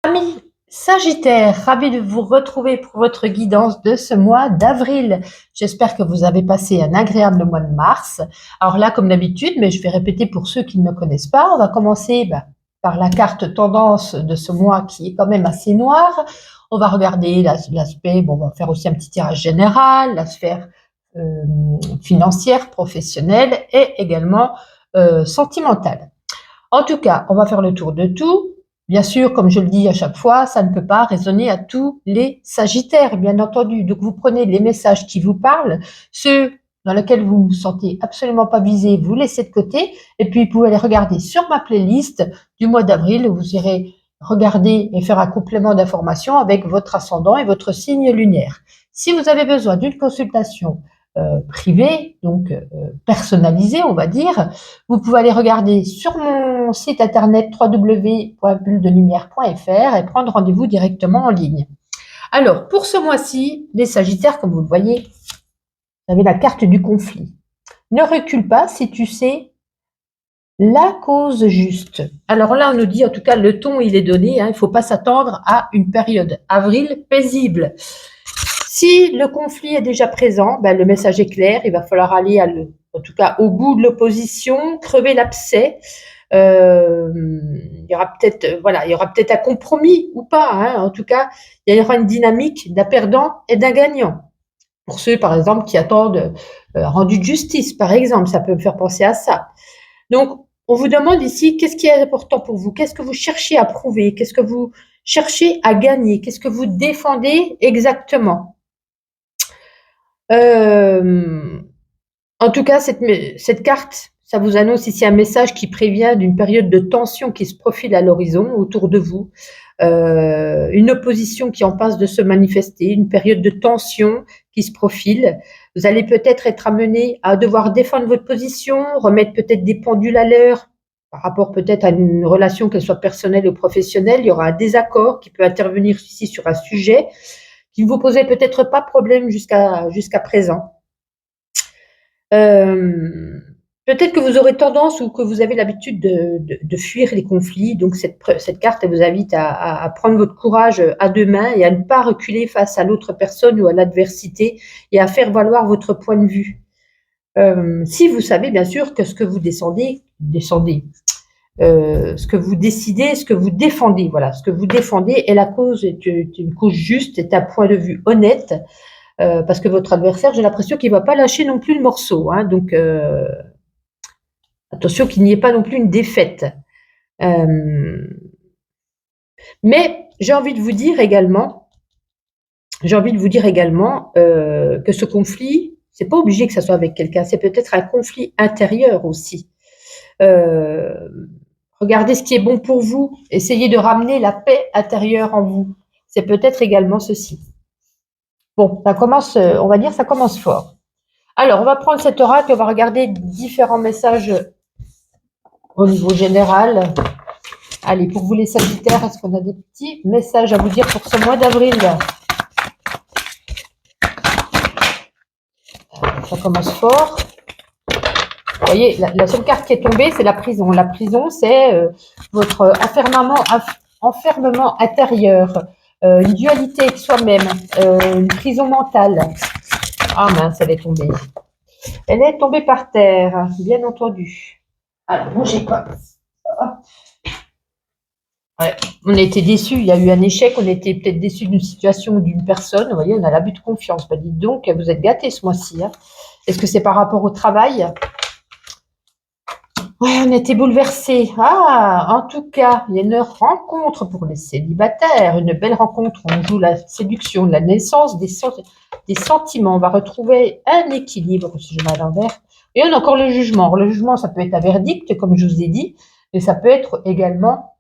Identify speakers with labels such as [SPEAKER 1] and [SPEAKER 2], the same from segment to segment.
[SPEAKER 1] Amis Sagittaire, ravi de vous retrouver pour votre guidance de ce mois d'avril. J'espère que vous avez passé un agréable mois de mars. Alors là, comme d'habitude, mais je vais répéter pour ceux qui ne me connaissent pas, on va commencer par la carte tendance de ce mois qui est quand même assez noire. On va regarder l'aspect, on va faire aussi un petit tirage général, la sphère financière, professionnelle et également sentimentale. En tout cas, on va faire le tour de tout. Bien sûr, comme je le dis à chaque fois, ça ne peut pas résonner à tous les Sagittaires, bien entendu. Donc, vous prenez les messages qui vous parlent, ceux dans lesquels vous ne vous sentez absolument pas visé, vous laissez de côté, et puis vous pouvez aller regarder sur ma playlist du mois d'avril, où vous irez regarder et faire un complément d'information avec votre ascendant et votre signe lunaire. Si vous avez besoin d'une consultation privée, donc personnalisée, on va dire, vous pouvez aller regarder sur mon site internet www.bulledelumière.fr et prendre rendez-vous directement en ligne. Alors, pour ce mois-ci, les Sagittaires, comme vous le voyez, vous avez la carte du conflit. Ne recule pas si tu sais la cause juste. Alors là, on nous dit, en tout cas, le ton, il est donné. Il ne faut pas s'attendre à une période avril paisible. Si le conflit est déjà présent, le message est clair. Il va falloir aller en tout cas au bout de l'opposition, crever l'abcès. Il y aura peut-être un compromis ou pas. En tout cas, il y aura une dynamique d'un perdant et d'un gagnant. Pour ceux, par exemple, qui attendent rendu de justice, par exemple, ça peut me faire penser à ça. Donc, on vous demande ici, qu'est-ce qui est important pour vous? Qu'est-ce que vous cherchez à prouver? Qu'est-ce que vous cherchez à gagner? Qu'est-ce que vous défendez exactement? En tout cas, cette carte, ça vous annonce ici un message qui prévient d'une période de tension qui se profile à l'horizon autour de vous, une opposition qui en passe de se manifester, une période de tension qui se profile. Vous allez peut-être être amené à devoir défendre votre position, remettre peut-être des pendules à l'heure par rapport peut-être à une relation, qu'elle soit personnelle ou professionnelle. Il y aura un désaccord qui peut intervenir ici sur un sujet qui ne vous posait peut-être pas problème jusqu'à présent. Peut-être que vous aurez tendance ou que vous avez l'habitude de fuir les conflits. Donc, cette carte, elle vous invite à prendre votre courage à deux mains et à ne pas reculer face à l'autre personne ou à l'adversité et à faire valoir votre point de vue. Si vous savez, bien sûr, que ce que vous ce que vous décidez, ce que vous défendez, voilà, ce que vous défendez est une cause juste, est un point de vue honnête, parce que votre adversaire, j'ai l'impression qu'il ne va pas lâcher non plus le morceau. Donc, attention qu'il n'y ait pas non plus une défaite. Mais j'ai envie de vous dire également que ce conflit, c'est pas obligé que ça soit avec quelqu'un, c'est peut-être un conflit intérieur aussi. Regardez ce qui est bon pour vous, essayez de ramener la paix intérieure en vous. C'est peut-être également ceci. Bon, ça commence fort. Alors, on va prendre cet oracle, on va regarder différents messages au niveau général. Allez, pour vous les Sagittaires, est-ce qu'on a des petits messages à vous dire pour ce mois d'avril? Ça commence fort. Vous voyez, la seule carte qui est tombée, c'est la prison. La prison, c'est votre enfermement intérieur, une dualité avec soi-même, une prison mentale. Ah mince, elle est tombée. Elle est tombée par terre, bien entendu. Alors, bougez pas. Ouais, on a été déçus, il y a eu un échec, on était peut-être déçus d'une situation ou d'une personne. Vous voyez, on a l'abus de confiance. Dites donc, vous êtes gâtés ce mois-ci. Est-ce que c'est par rapport au travail? Ouais, on a été bouleversés. En tout cas, il y a une rencontre pour les célibataires, une belle rencontre. On joue la séduction, la naissance des sentiments. On va retrouver un équilibre, si je mets à l'envers. Et on a encore le jugement. Le jugement, ça peut être un verdict, comme je vous ai dit, mais ça peut être également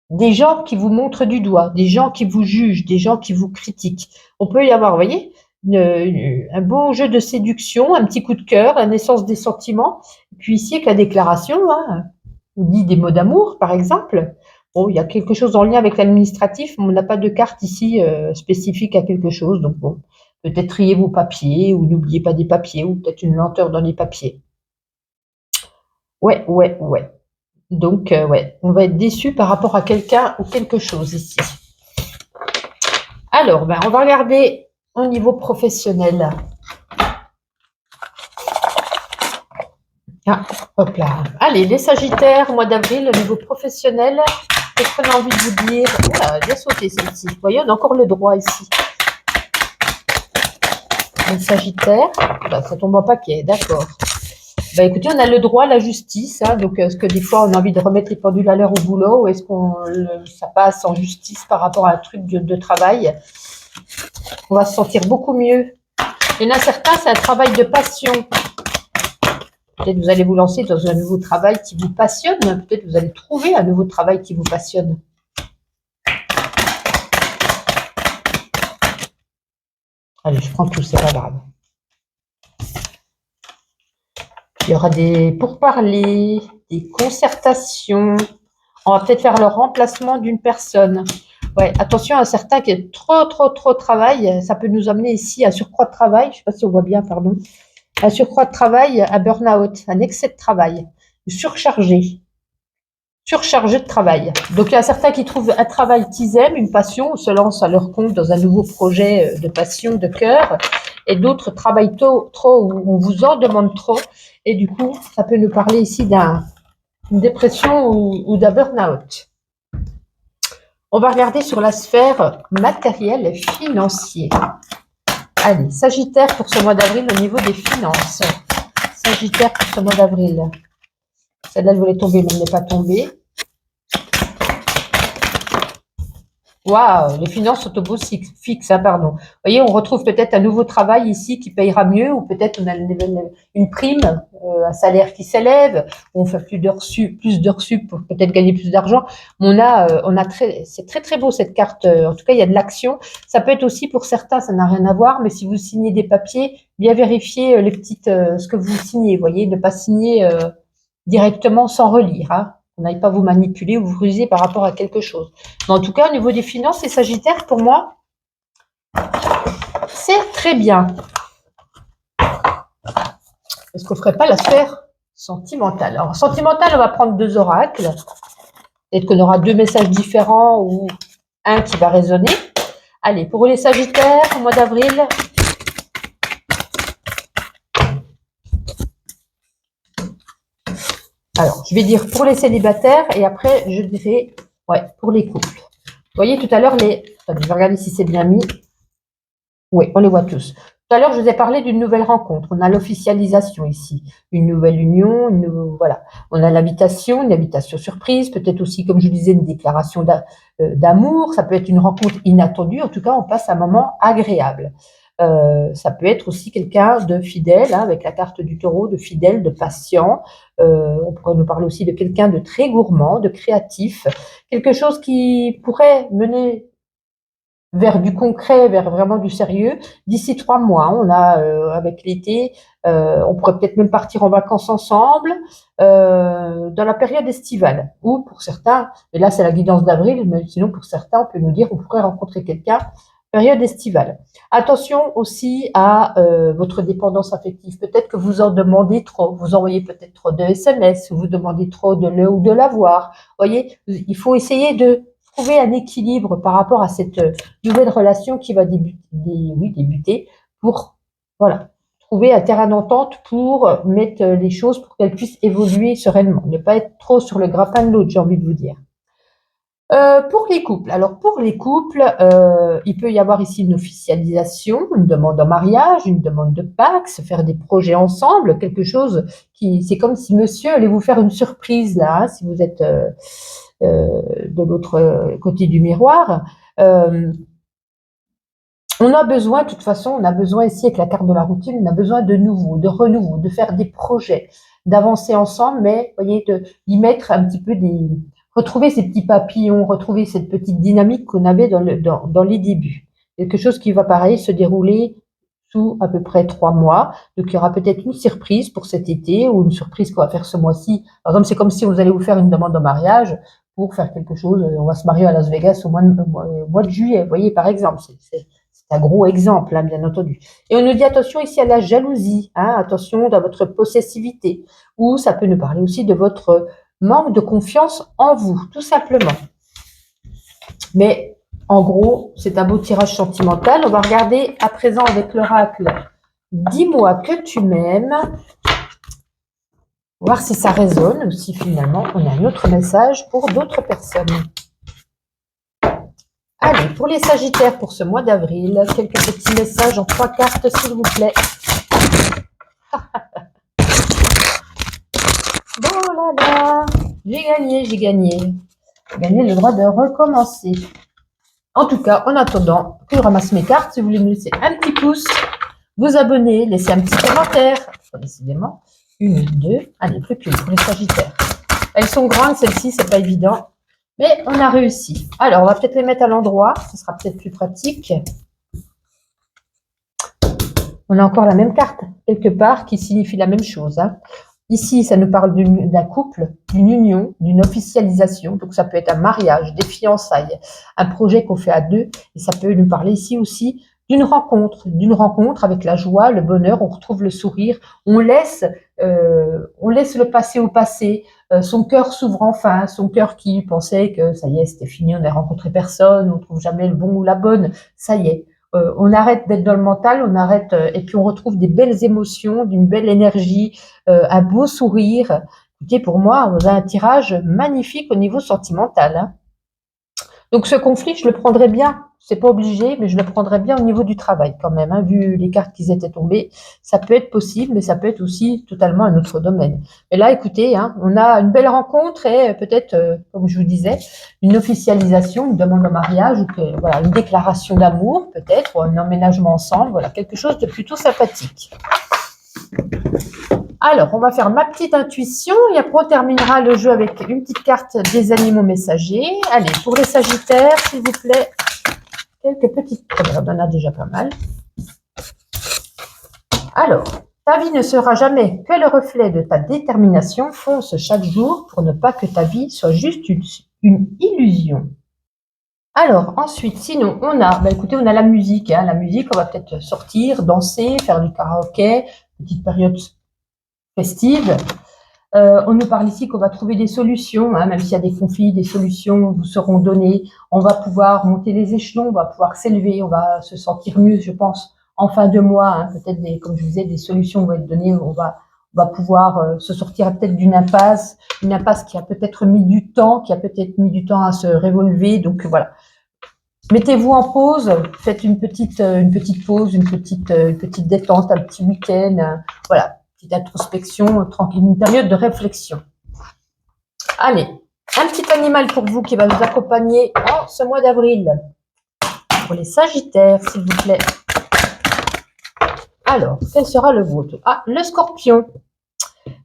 [SPEAKER 1] des gens qui vous montrent du doigt, des gens qui vous jugent, des gens qui vous critiquent. On peut y avoir, vous voyez, un beau jeu de séduction, un petit coup de cœur, la naissance des sentiments. Et puis ici, avec la déclaration, on dit des mots d'amour, par exemple. Bon, il y a quelque chose en lien avec l'administratif, mais on n'a pas de carte ici spécifique à quelque chose. Donc bon, peut-être trier vos papiers, ou n'oubliez pas des papiers, ou peut-être une lenteur dans les papiers. Ouais. Donc, ouais, on va être déçu par rapport à quelqu'un ou quelque chose ici. Alors, ben, on va regarder au niveau professionnel. Ah, hop là. Allez, les Sagittaires, mois d'avril, au niveau professionnel, qu'est-ce qu'on a envie de vous dire? Oula, elle a bien sauté celle-ci. Vous voyez, on a encore le droit ici. Les Sagittaires, bah, ça tombe en paquet, d'accord. Bah, écoutez, on a le droit, la justice. Hein, donc, est-ce que des fois, on a envie de remettre les pendules à l'heure au boulot ou est-ce qu'on ça passe en justice par rapport à un truc de travail? On va se sentir beaucoup mieux. Il y en a certains, c'est un travail de passion. Peut-être vous allez vous lancer dans un nouveau travail qui vous passionne. Peut-être vous allez trouver un nouveau travail qui vous passionne. Allez, je prends tout, c'est pas grave. Il y aura des pourparlers, des concertations. On va peut-être faire le remplacement d'une personne. Ouais, attention à certains qui est trop travail. Ça peut nous amener ici à surcroît de travail. Je ne sais pas si on voit bien, pardon. Un surcroît de travail, un burn-out, un excès de travail, surchargé de travail. Donc, il y a certains qui trouvent un travail qu'ils aiment, une passion, ou se lancent à leur compte dans un nouveau projet de passion, de cœur, et d'autres travaillent trop, ou on vous en demande trop, et du coup, ça peut nous parler ici d'une dépression ou d'un burn-out. On va regarder sur la sphère matérielle et financière. Allez, Sagittaire pour ce mois d'avril au niveau des finances. Sagittaire pour ce mois d'avril. Celle-là, elle voulait tomber, mais elle n'est pas tombée. Waouh, les finances sont au beau fixe, hein, pardon. Vous voyez, on retrouve peut-être un nouveau travail ici qui payera mieux, ou peut-être on a une prime, un salaire qui s'élève, on fait plus d'heures sup pour peut-être gagner plus d'argent. C'est très beau cette carte. En tout cas, il y a de l'action. Ça peut être aussi pour certains, ça n'a rien à voir, mais si vous signez des papiers, bien vérifier ce que vous signez. Vous voyez, ne pas signer directement sans relire. Hein. On n'aille pas vous manipuler ou vous ruser par rapport à quelque chose. Mais en tout cas, au niveau des finances, les Sagittaires, pour moi, c'est très bien. Est-ce qu'on ne ferait pas la sphère sentimentale? Alors, sentimentale, on va prendre 2 oracles. Peut-être qu'on aura 2 messages différents ou un qui va résonner. Allez, pour les Sagittaires, au mois d'avril. Alors, je vais dire pour les célibataires et après, je dirai pour les couples. Vous voyez, tout à l'heure, je vais regarder si c'est bien mis. Oui, on les voit tous. Tout à l'heure, je vous ai parlé d'une nouvelle rencontre. On a l'officialisation ici, une nouvelle union, voilà. On a une invitation surprise, peut-être aussi, comme je disais, une déclaration d'amour. Ça peut être une rencontre inattendue. En tout cas, on passe un moment agréable. Ça peut être aussi quelqu'un de fidèle, hein, avec la carte du taureau, de fidèle, de patient. On pourrait nous parler aussi de quelqu'un de très gourmand, de créatif, quelque chose qui pourrait mener vers du concret, vers vraiment du sérieux. D'ici 3 mois, on a avec l'été, on pourrait peut-être même partir en vacances ensemble dans la période estivale. Ou pour certains, et là c'est la guidance d'avril, mais sinon pour certains, on peut nous dire qu'on pourrait rencontrer quelqu'un période estivale. Attention aussi à votre dépendance affective. Peut-être que vous en demandez trop. Vous envoyez peut-être trop de SMS, vous demandez trop de le ou de l'avoir. Voyez, il faut essayer de trouver un équilibre par rapport à cette nouvelle relation qui va débuter pour voilà, trouver un terrain d'entente pour mettre les choses pour qu'elles puissent évoluer sereinement. Ne pas être trop sur le grappin de l'autre, j'ai envie de vous dire. Pour les couples, alors pour les couples, il peut y avoir ici une officialisation, une demande en mariage, une demande de Pax, faire des projets ensemble, quelque chose c'est comme si monsieur allait vous faire une surprise là, hein, si vous êtes de l'autre côté du miroir. On a besoin, de toute façon, on a besoin ici avec la carte de la routine, on a besoin de nouveau, de renouveau, de faire des projets, d'avancer ensemble, mais voyez, d'y mettre un petit peu retrouver ces petits papillons, retrouver cette petite dynamique qu'on avait dans les débuts. Quelque chose qui va pareil se dérouler sous à peu près 3 mois. Donc, il y aura peut-être une surprise pour cet été ou une surprise qu'on va faire ce mois-ci. Par exemple, c'est comme si vous allez vous faire une demande de mariage pour faire quelque chose. On va se marier à Las Vegas au mois de juillet. Vous voyez, par exemple, c'est un gros exemple, hein, bien entendu. Et on nous dit attention ici à la jalousie, hein, attention à votre possessivité, ou ça peut nous parler aussi de votre manque de confiance en vous, tout simplement. Mais en gros, c'est un beau tirage sentimental. On va regarder à présent avec l'oracle. Dis-moi que tu m'aimes. Voir si ça résonne ou si finalement on a un autre message pour d'autres personnes. Allez, pour les Sagittaires pour ce mois d'avril, quelques petits messages en 3 cartes s'il vous plaît. Bon là là, j'ai gagné. J'ai gagné le droit de recommencer. En tout cas, en attendant que je ramasse mes cartes, si vous voulez me laisser un petit pouce, vous abonner, laisser un petit commentaire. Décidément, 1, 2, allez, plus qu'une pour les Sagittaires. Elles sont grandes, celles-ci, c'est pas évident, mais on a réussi. Alors, on va peut-être les mettre à l'endroit, ce sera peut-être plus pratique. On a encore la même carte, quelque part, qui signifie la même chose. Hein. Ici, ça nous parle d'un couple, d'une union, d'une officialisation. Donc, ça peut être un mariage, des fiançailles, un projet qu'on fait à deux. Et ça peut nous parler ici aussi d'une rencontre avec la joie, le bonheur. On retrouve le sourire. On laisse le passé au passé. Son cœur s'ouvre enfin. Son cœur qui pensait que ça y est, c'était fini, on n'a rencontré personne, on trouve jamais le bon ou la bonne. Ça y est. On arrête d'être dans le mental, on arrête et puis on retrouve des belles émotions, d'une belle énergie, un beau sourire. Écoutez, pour moi, on a un tirage magnifique au niveau sentimental. Hein. Donc ce conflit, je le prendrais bien. C'est pas obligé, mais je le prendrais bien au niveau du travail quand même. Hein. Vu les cartes qui étaient tombées, ça peut être possible, mais ça peut être aussi totalement un autre domaine. Mais là, écoutez, hein, on a une belle rencontre et peut-être, comme je vous disais, une officialisation, une demande en mariage ou que, voilà, une déclaration d'amour peut-être, ou un emménagement ensemble. Voilà, quelque chose de plutôt sympathique. Alors, on va faire ma petite intuition et après on terminera le jeu avec une petite carte des animaux messagers. Allez, pour les Sagittaires, s'il vous plaît, quelques petites... On en a déjà pas mal. Alors, ta vie ne sera jamais que le reflet de ta détermination. Fonce chaque jour pour ne pas que ta vie soit juste une illusion. Alors, ensuite, sinon, on a, écoutez, on a la musique. Hein. La musique, on va peut-être sortir, danser, faire du karaoké, petite période festive. On nous parle ici qu'on va trouver des solutions, hein, même s'il y a des conflits, des solutions vous seront données. On va pouvoir monter les échelons, on va pouvoir s'élever, on va se sentir mieux, je pense, en fin de mois. Hein, peut-être, comme je vous disais, des solutions vont être données. On va pouvoir se sortir peut-être d'une impasse, une impasse qui a peut-être mis du temps, à se révolver. Donc voilà. Mettez-vous en pause, faites une petite pause, une petite détente, un petit week-end, voilà. D'introspection, tranquille, une période de réflexion. Allez, un petit animal pour vous qui va nous accompagner en ce mois d'avril. Pour les Sagittaires, s'il vous plaît. Alors, quel sera le vôtre? Ah, le Scorpion.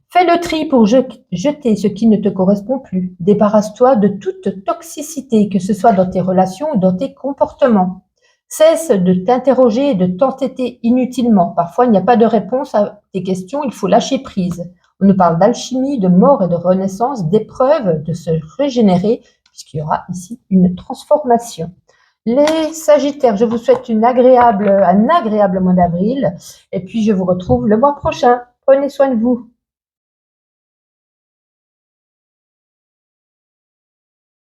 [SPEAKER 1] Fais le tri pour jeter ce qui ne te correspond plus. Débarrasse-toi de toute toxicité, que ce soit dans tes relations ou dans tes comportements. Cesse de t'interroger et de t'entêter inutilement. Parfois, il n'y a pas de réponse à tes questions, il faut lâcher prise. On nous parle d'alchimie, de mort et de renaissance, d'épreuves, de se régénérer, puisqu'il y aura ici une transformation. Les Sagittaires, je vous souhaite un agréable mois d'avril, et puis je vous retrouve le mois prochain. Prenez soin de vous.